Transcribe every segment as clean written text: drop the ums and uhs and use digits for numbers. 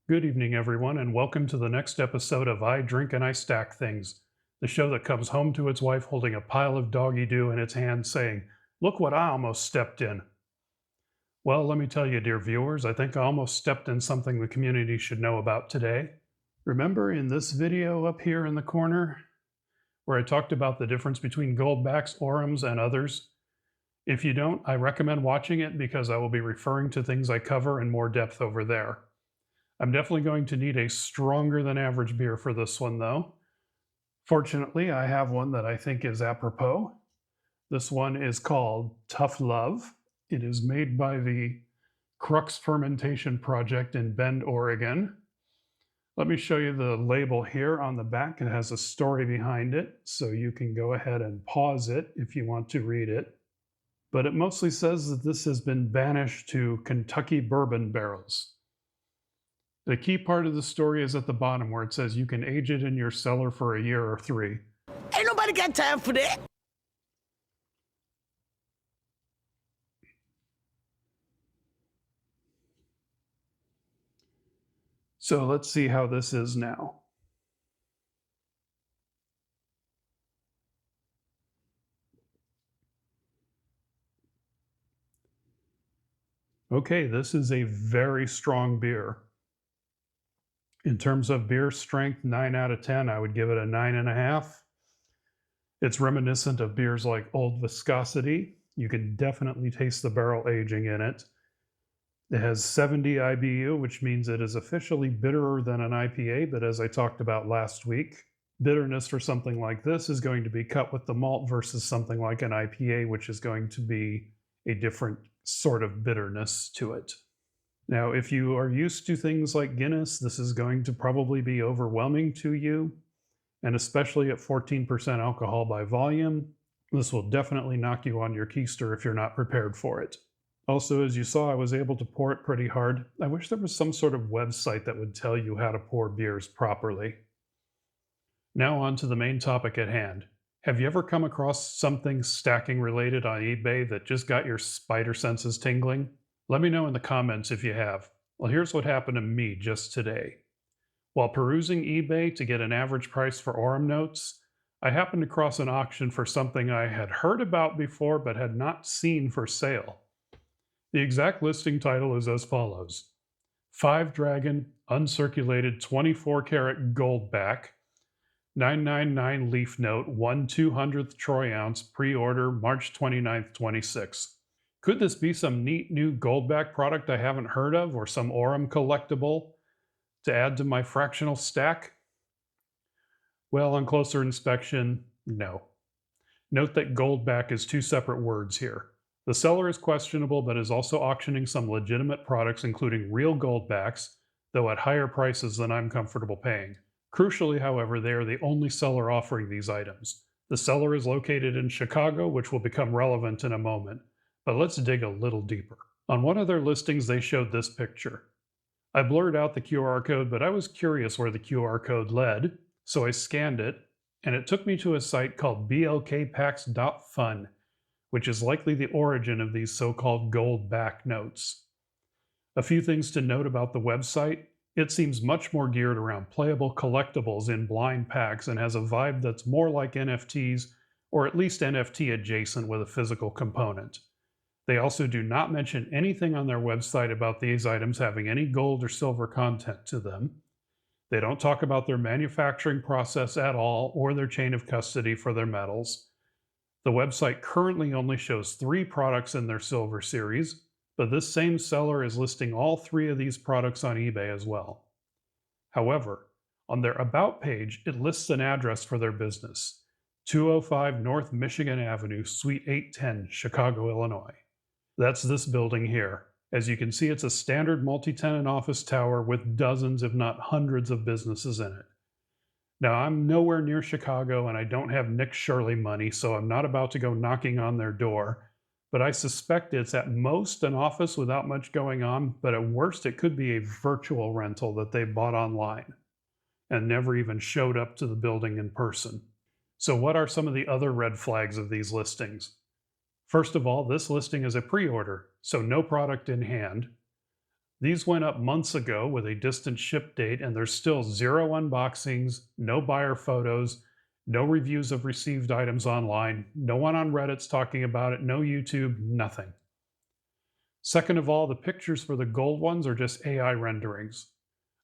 Good evening, everyone, and welcome to the next episode of I Drink and I Stack Things, the show that comes home to its wife holding a pile of doggy doo in its hand saying, "Look what I almost stepped in." Well, let me tell you, dear viewers, I think I almost stepped in something the community should know about today. Remember in this video up here in the corner where I talked about the difference between Goldbacks, Orums, and others? If you don't, I recommend watching it because I will be referring to things I cover in more depth over there. I'm definitely going to need a stronger than average beer for this one, though. Fortunately, I have one that I think is apropos. This one is called Tough Love. It is made by the Crux Fermentation Project in Bend, Oregon. Let me show you the label here on the back. It has a story behind it, so you can go ahead and pause it if you want to read it. But it mostly says that this has been banished to Kentucky bourbon barrels. The key part of the story is at the bottom where it says you can age it in your cellar for a year or 3. Ain't nobody got time for that. So let's see how this is now. Okay, this is a very strong beer. In terms of beer strength, 9 out of 10, I would give it a 9.5. It's reminiscent of beers like Old Viscosity. You can definitely taste the barrel aging in it. It has 70 IBU, which means it is officially bitterer than an IPA, but as I talked about last week, bitterness for something like this is going to be cut with the malt versus something like an IPA, which is going to be a different sort of bitterness to it. Now, if you are used to things like Guinness, this is going to probably be overwhelming to you, and especially at 14% alcohol by volume, this will definitely knock you on your keister if you're not prepared for it. Also, as you saw, I was able to pour it pretty hard. I wish there was some sort of website that would tell you how to pour beers properly. Now on to the main topic at hand. Have you ever come across something stacking related on eBay that just got your spider senses tingling? Let me know in the comments if you have. Well, here's what happened to me just today. While perusing eBay to get an average price for Orem notes, I happened across an auction for something I had heard about before but had not seen for sale. The exact listing title is as follows: 5 Dragon Uncirculated 24-karat Goldback, 999 leaf note, 1/200th troy ounce, pre-order March 29th, 26. Could this be some neat new Goldback product I haven't heard of, or some Orem collectible to add to my fractional stack? Well, on closer inspection, no. Note that Goldback is 2 separate words here. The seller is questionable, but is also auctioning some legitimate products, including real Goldbacks, though at higher prices than I'm comfortable paying. Crucially, however, they are the only seller offering these items. The seller is located in Chicago, which will become relevant in a moment. But let's dig a little deeper. On one of their listings, they showed this picture. I blurred out the QR code, but I was curious where the QR code led, so I scanned it, and it took me to a site called blkpacks.fun, which is likely the origin of these so-called Goldback notes. A few things to note about the website: it seems much more geared around playable collectibles in blind packs and has a vibe that's more like NFTs, or at least NFT adjacent with a physical component. They also do not mention anything on their website about these items having any gold or silver content to them. They don't talk about their manufacturing process at all or their chain of custody for their metals. The website currently only shows 3 products in their silver series, but this same seller is listing all 3 of these products on eBay as well. However, on their About page, it lists an address for their business: 205 North Michigan Avenue, Suite 810, Chicago, Illinois. That's this building here. As you can see, it's a standard multi-tenant office tower with dozens, if not hundreds, of businesses in it. Now, I'm nowhere near Chicago and I don't have Nick Shirley money, so I'm not about to go knocking on their door, but I suspect it's at most an office without much going on, but at worst it could be a virtual rental that they bought online and never even showed up to the building in person. So what are some of the other red flags of these listings? First of all, this listing is a pre-order, so no product in hand. These went up months ago with a distant ship date, and there's still zero unboxings, no buyer photos, no reviews of received items online, no one on Reddit's talking about it, no YouTube, nothing. Second of all, the pictures for the gold ones are just AI renderings.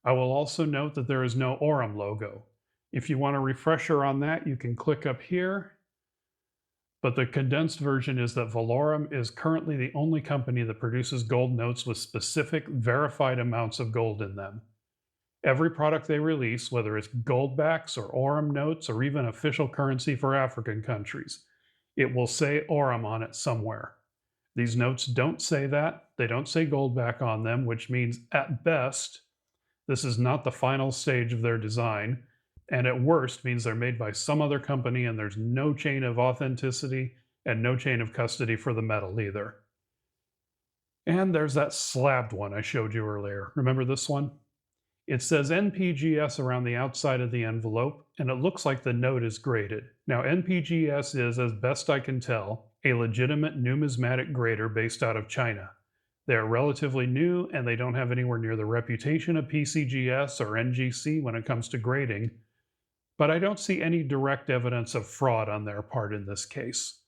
I will also note that there is no Aurum logo. If you want a refresher on that, you can click up here. But the condensed version is that Valorum is currently the only company that produces gold notes with specific, verified amounts of gold in them. Every product they release, whether it's Goldbacks or Aurum notes or even official currency for African countries, it will say Aurum on it somewhere. These notes don't say that. They don't say Goldback on them, which means at best, this is not the final stage of their design, and at worst means they're made by some other company and there's no chain of authenticity and no chain of custody for the metal either. And there's that slabbed one I showed you earlier. Remember this one? It says NPGS around the outside of the envelope, and it looks like the note is graded. Now, NPGS is, as best I can tell, a legitimate numismatic grader based out of China. They are relatively new, and they don't have anywhere near the reputation of PCGS or NGC when it comes to grading, but I don't see any direct evidence of fraud on their part in this case.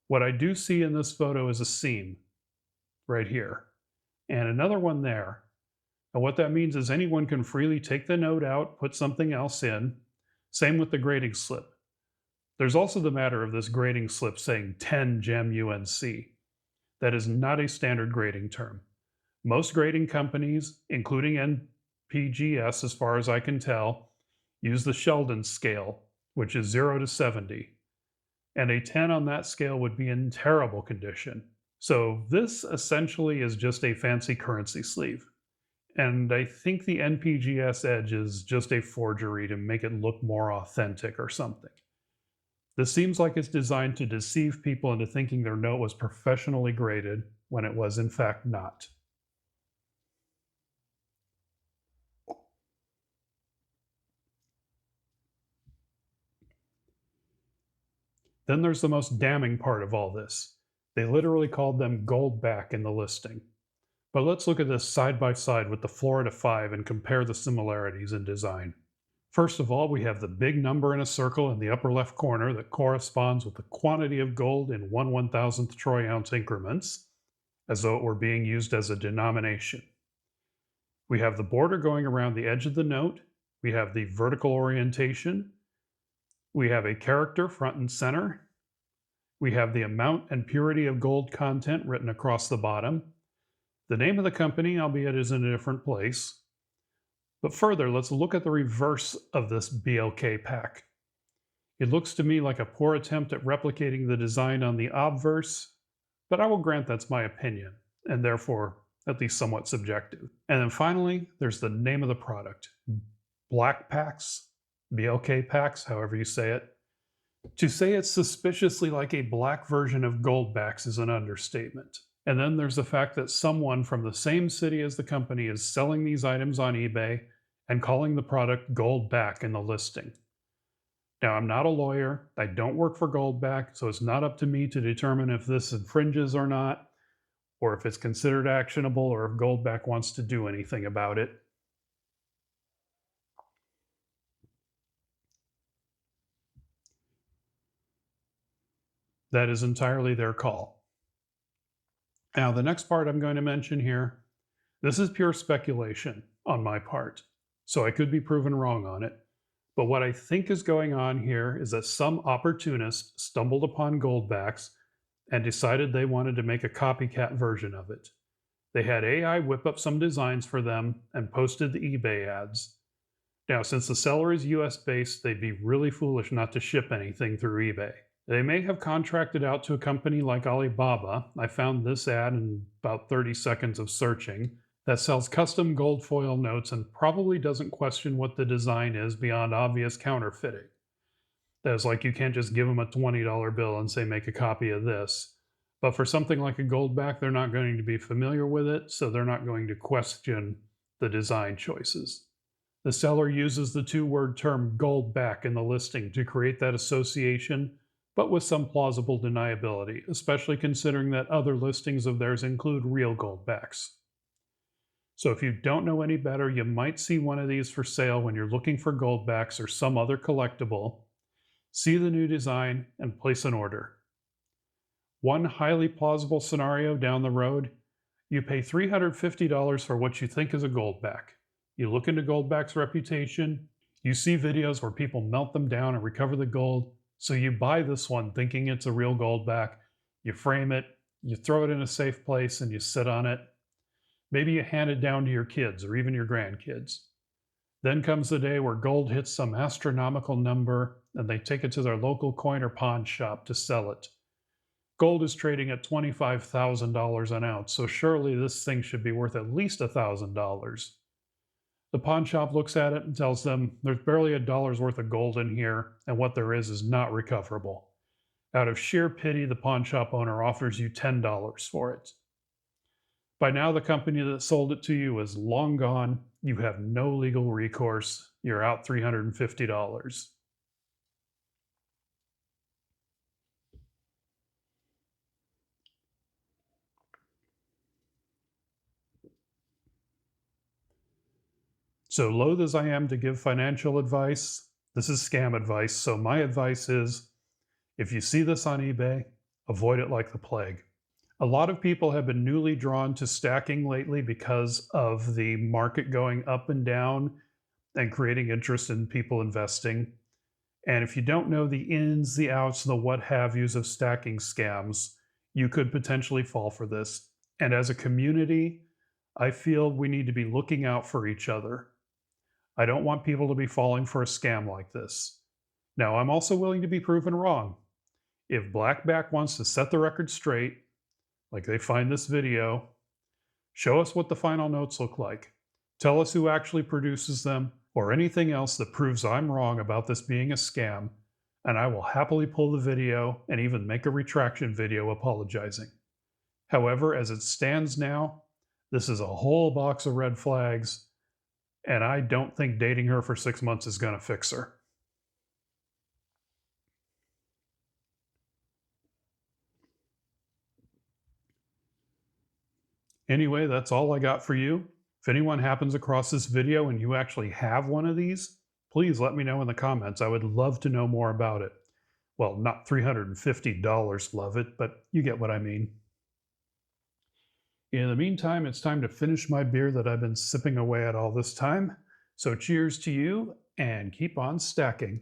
What I do see in this photo is a seam, right here, and another one there. And what that means is anyone can freely take the note out, put something else in. Same with the grading slip. There's also the matter of this grading slip saying 10 gem UNC. That is not a standard grading term. Most grading companies, including NPGS as far as I can tell, use the Sheldon scale, which is 0 to 70. And a 10 on that scale would be in terrible condition. So this essentially is just a fancy currency sleeve. And I think the NPGS edge is just a forgery to make it look more authentic or something. This seems like it's designed to deceive people into thinking their note was professionally graded when it was in fact not. Then there's the most damning part of all this. They literally called them Goldback in the listing. But let's look at this side by side with the Florida 5 and compare the similarities in design. First of all, we have the big number in a circle in the upper left corner that corresponds with the quantity of gold in 1/1000th troy ounce increments, as though it were being used as a denomination. We have the border going around the edge of the note. We have the vertical orientation. We have a character front and center. We have the amount and purity of gold content written across the bottom. The name of the company, albeit, is in a different place. But further, let's look at the reverse of this BLK pack. It looks to me like a poor attempt at replicating the design on the obverse, but I will grant that's my opinion, and therefore at least somewhat subjective. And then finally, there's the name of the product. Black packs, BLK packs, however you say it. To say it's suspiciously like a black version of Goldbacks is an understatement. And then there's the fact that someone from the same city as the company is selling these items on eBay and calling the product Goldback in the listing. Now, I'm not a lawyer. I don't work for Goldback, so it's not up to me to determine if this infringes or not, or if it's considered actionable, or if Goldback wants to do anything about it. That is entirely their call. Now, the next part I'm going to mention here, this is pure speculation on my part, so I could be proven wrong on it. But what I think is going on here is that some opportunist stumbled upon Goldbacks and decided they wanted to make a copycat version of it. They had AI whip up some designs for them and posted the eBay ads. Now, since the seller is US based, they'd be really foolish not to ship anything through eBay. They may have contracted out to a company like Alibaba. I found this ad in about 30 seconds of searching, that sells custom gold foil notes and probably doesn't question what the design is beyond obvious counterfeiting. That's like you can't just give them a $20 bill and say make a copy of this. But for something like a Goldback, they're not going to be familiar with it, so they're not going to question the design choices. The seller uses the two-word term Goldback in the listing to create that association, but with some plausible deniability, especially considering that other listings of theirs include real Goldbacks. So if you don't know any better, you might see one of these for sale when you're looking for Goldbacks or some other collectible. See the new design and place an order. One highly plausible scenario down the road, you pay $350 for what you think is a Goldback. You look into Goldback's reputation, you see videos where people melt them down and recover the gold, so you buy this one thinking it's a real Goldback, you frame it, you throw it in a safe place, and you sit on it. Maybe you hand it down to your kids or even your grandkids. Then comes the day where gold hits some astronomical number and they take it to their local coin or pawn shop to sell it. Gold is trading at $25,000 an ounce, so surely this thing should be worth at least $1,000. The pawn shop looks at it and tells them there's barely $1 worth of gold in here, and what there is not recoverable. Out of sheer pity, the pawn shop owner offers you $10 for it. By now, the company that sold it to you is long gone. You have no legal recourse. You're out $350. So, loath as I am to give financial advice, this is scam advice. So, my advice is if you see this on eBay, avoid it like the plague. A lot of people have been newly drawn to stacking lately because of the market going up and down and creating interest in people investing. And if you don't know the ins, the outs, the what have yous of stacking scams, you could potentially fall for this. And as a community, I feel we need to be looking out for each other. I don't want people to be falling for a scam like this. Now, I'm also willing to be proven wrong. If Blackback wants to set the record straight, like they find this video, show us what the final notes look like. Tell us who actually produces them, or anything else that proves I'm wrong about this being a scam, and I will happily pull the video and even make a retraction video apologizing. However, as it stands now, this is a whole box of red flags, and I don't think dating her for 6 months is going to fix her. Anyway, that's all I got for you. If anyone happens across this video and you actually have one of these, please let me know in the comments. I would love to know more about it. Well, not $350, love it, but you get what I mean. In the meantime, it's time to finish my beer that I've been sipping away at all this time. So cheers to you, and keep on stacking.